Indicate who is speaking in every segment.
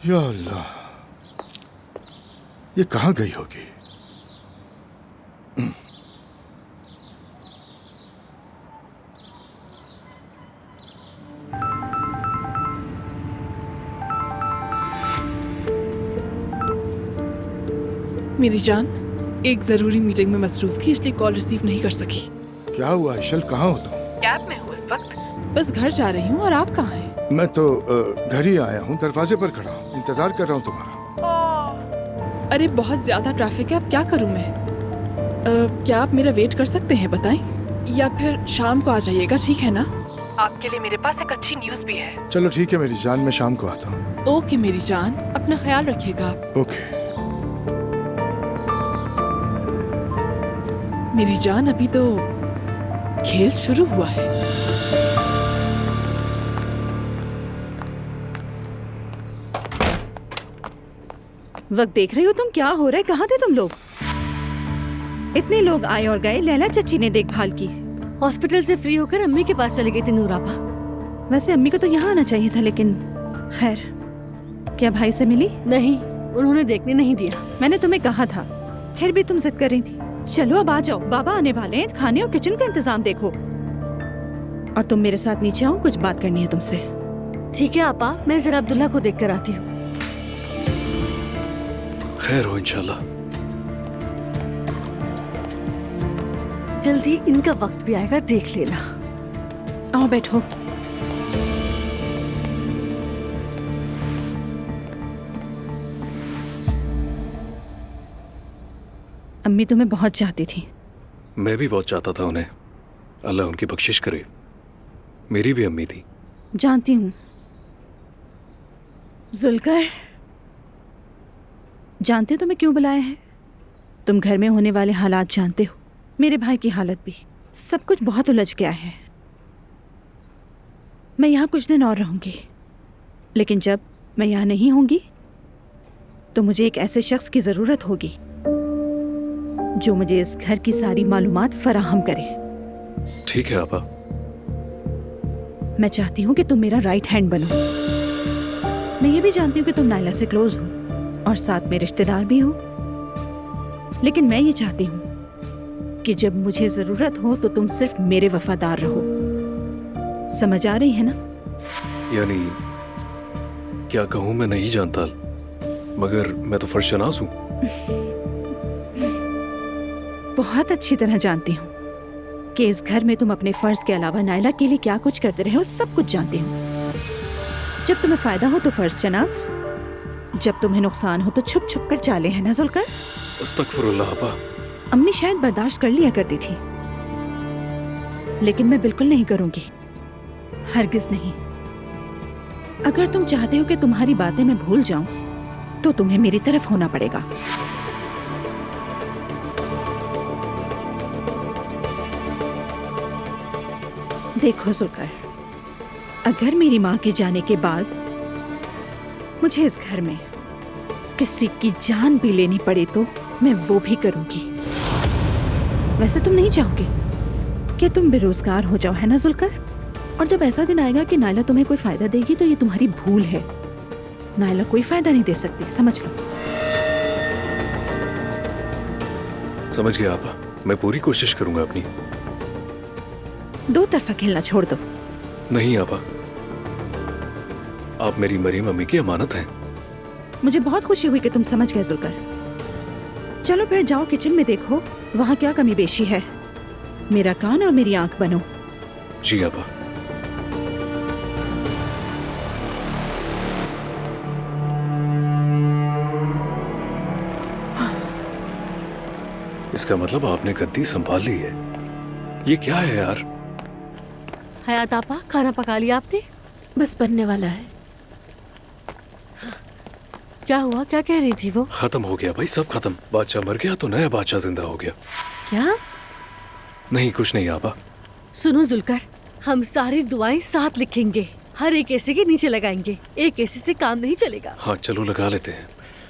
Speaker 1: या अल्लाह, ये कहाँ गई होगी?
Speaker 2: मेरी जान, एक जरूरी मीटिंग में मसरूफ थी इसलिए कॉल रिसीव नहीं कर सकी।
Speaker 1: क्या हुआ इशल, कहाँ हो तुम?
Speaker 2: कैब में हूँ इस वक्त। बस घर जा रही हूँ। और आप कहाँ हैं?
Speaker 1: मैं तो घर ही आया हूँ, दरवाजे पर खड़ा हूँ, इंतजार कर रहा हूँ तुम्हारा।
Speaker 2: अरे बहुत ज्यादा ट्रैफिक है, अब क्या करूँ मैं? क्या आप मेरा वेट कर सकते हैं, बताएं? या फिर शाम को आ जाइएगा, ठीक है ना? आपके लिए मेरे पास एक अच्छी न्यूज़ भी है।
Speaker 1: चलो ठीक है मेरी जान, मैं शाम को आता हूँ।
Speaker 2: ओके मेरी जान, अपना ख्याल रखिएगा आप।
Speaker 1: ओके।
Speaker 2: मेरी जान, अभी तो खेल शुरू हुआ है।
Speaker 3: वक्त देख रही हो तुम? क्या हो रहा है? कहाँ थे तुम लोग? इतने लोग आए और गए, लैला चाची ने देखभाल की।
Speaker 4: हॉस्पिटल से फ्री होकर अम्मी के पास चली गई थी नूरापा।
Speaker 3: वैसे अम्मी को तो यहाँ आना चाहिए था, लेकिन खैर। क्या भाई से मिली?
Speaker 4: नहीं, उन्होंने देखने नहीं दिया।
Speaker 3: मैंने तुम्हें कहा था, फिर भी तुम जिद कर रही थी। चलो अब आ जाओ, बाबा आने वाले हैं, खाने और किचन का इंतजाम देखो। और तुम मेरे साथ नीचे आओ, कुछ बात करनी है तुमसे।
Speaker 4: ठीक है आपा, मैं जरा अब्दुल्ला को देख कर आती हूँ।
Speaker 5: खैर हो इंशाल्लाह।
Speaker 4: जल्दी इनका वक्त भी आएगा, देख लेना।
Speaker 3: आओ बैठो। अम्मी तुम्हें बहुत चाहती थी।
Speaker 5: मैं भी बहुत चाहता था उन्हें, अल्लाह उनकी बख्शिश करे। मेरी भी अम्मी थी।
Speaker 3: जानती हूँ। जुल्कर, जानते हो तुम्हें क्यों बुलाया है? तुम घर में होने वाले हालात जानते हो, मेरे भाई की हालत भी। सब कुछ बहुत उलझ गया है। मैं यहाँ कुछ दिन और रहूंगी, लेकिन जब मैं यहाँ नहीं होंगी तो मुझे एक ऐसे शख्स की जरूरत होगी जो मुझे इस घर की सारी मालूमात फराहम करे।
Speaker 5: ठीक है आपा।
Speaker 3: मैं चाहती हूँ कि तुम मेरा राइट हैंड बनो। मैं ये भी जानती हूँ कि तुम नायला से क्लोज हो और साथ में रिश्तेदार भी हो, लेकिन मैं ये चाहती हूँ कि जब मुझे जरूरत हो तो तुम सिर्फ मेरे वफादार रहो। समझ आ रही है ना?
Speaker 5: यानी क्या कहूँ मैं नहीं जानता, मगर मैं तो फर्शनास हूँ।
Speaker 3: बहुत अच्छी तरह जानती हूँ कि इस घर में तुम अपने फर्ज के अलावा नायला के लिए क्या कुछ करते रहे हो, सब कुछ जानती हूँ। जब तुम्हें फायदा हो तो फर्ज शनास, जब तुम्हें नुकसान हो तो छुप छुप कर चाले, है ना जुल्कर?
Speaker 5: अस्तगफुरुल्लाह आपा।
Speaker 3: अम्मी शायद बर्दाश्त कर लिया करती थी, लेकिन मैं बिल्कुल नहीं करूंगी, हरगिज नहीं। अगर तुम चाहते हो कि तुम्हारी बातें मैं भूल जाऊं, तो तुम्हें मेरी तरफ होना पड़ेगा। देखो जुल्कर, अगर मेरी माँ के जाने के बाद मुझे इस घर में किसी की जान भी लेनी पड़े तो मैं वो भी करूंगी। वैसे तुम नहीं चाहोगे कि तुम बेरोजगार हो जाओ, है ना जुल्कर? और जब ऐसा दिन आएगा कि नायला तुम्हें कोई फायदा देगी तो ये तुम्हारी भूल है। नायला कोई फायदा नहीं दे सकती, समझ लो।
Speaker 5: समझ गया आपा, मैं पूरी कोशिश करूंगा अपनी।
Speaker 3: दो तरफा खेलना छोड़ दो।
Speaker 5: नहीं आपा, आप मेरी मरीम अम्मी की अमानत हैं।
Speaker 3: मुझे बहुत खुशी हुई कि तुम समझ गए जुल्कर। चलो फिर जाओ किचन में देखो वहां क्या कमी बेशी है। मेरा कान और मेरी आंख बनो।
Speaker 5: जी आपा। इसका मतलब आपने गद्दी संभाल ली है। ये क्या है यार?
Speaker 4: हयात आपा, खाना पका लिया आपने?
Speaker 3: बस बनने वाला है।
Speaker 4: क्या हुआ? क्या कह रही थी वो?
Speaker 5: खत्म हो गया भाई, सब खत्म। बादशाह मर गया तो नया बादशाह जिंदा हो गया।
Speaker 4: क्या?
Speaker 5: नहीं कुछ नहीं आपा।
Speaker 4: सुनो जुल्कर, हम सारी दुआएं साथ लिखेंगे, हर एक एसी के नीचे लगाएंगे। एक एसी से काम नहीं चलेगा।
Speaker 5: हाँ चलो लगा लेते हैं।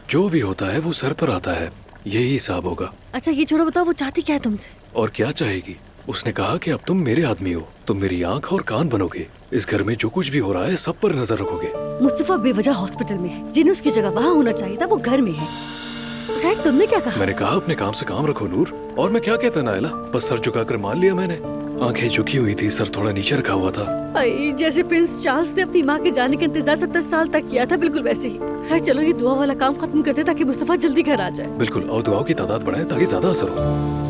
Speaker 5: जो भी होता है वो सर पर आता है, यही हिसाब होगा।
Speaker 4: अच्छा ये छोड़ो, बताओ वो चाहती क्या है तुमसे?
Speaker 5: और क्या चाहेगी? उसने कहा कि अब तुम मेरे आदमी हो, तुम मेरी आंख और कान बनोगे। इस घर में जो कुछ भी हो रहा है सब पर नजर रखोगे।
Speaker 4: मुस्तफा बेवजह हॉस्पिटल में है, जिन्हें उसकी जगह वहाँ होना चाहिए था वो घर में है। राइट, तुमने क्या कहा?
Speaker 5: मैंने कहा अपने काम से काम रखो नूर। और मैं क्या कहता नायला, बस सर झुकाकर मान लिया मैंने। आंखें झुकी हुई थी, सर थोड़ा नीचे रखा हुआ था।
Speaker 4: आई, जैसे प्रिंस चार्ल्स ने अपनी माँ के जाने का इंतजार 70 साल तक किया था, बिल्कुल वैसे ही। खैर चलो ये दुआ वाला काम खत्म करते ताकि मुस्तफा जल्दी घर आ जाए।
Speaker 5: बिल्कुल, और दुआओं की तादाद बढ़ाएं ताकि ज्यादा असर हो।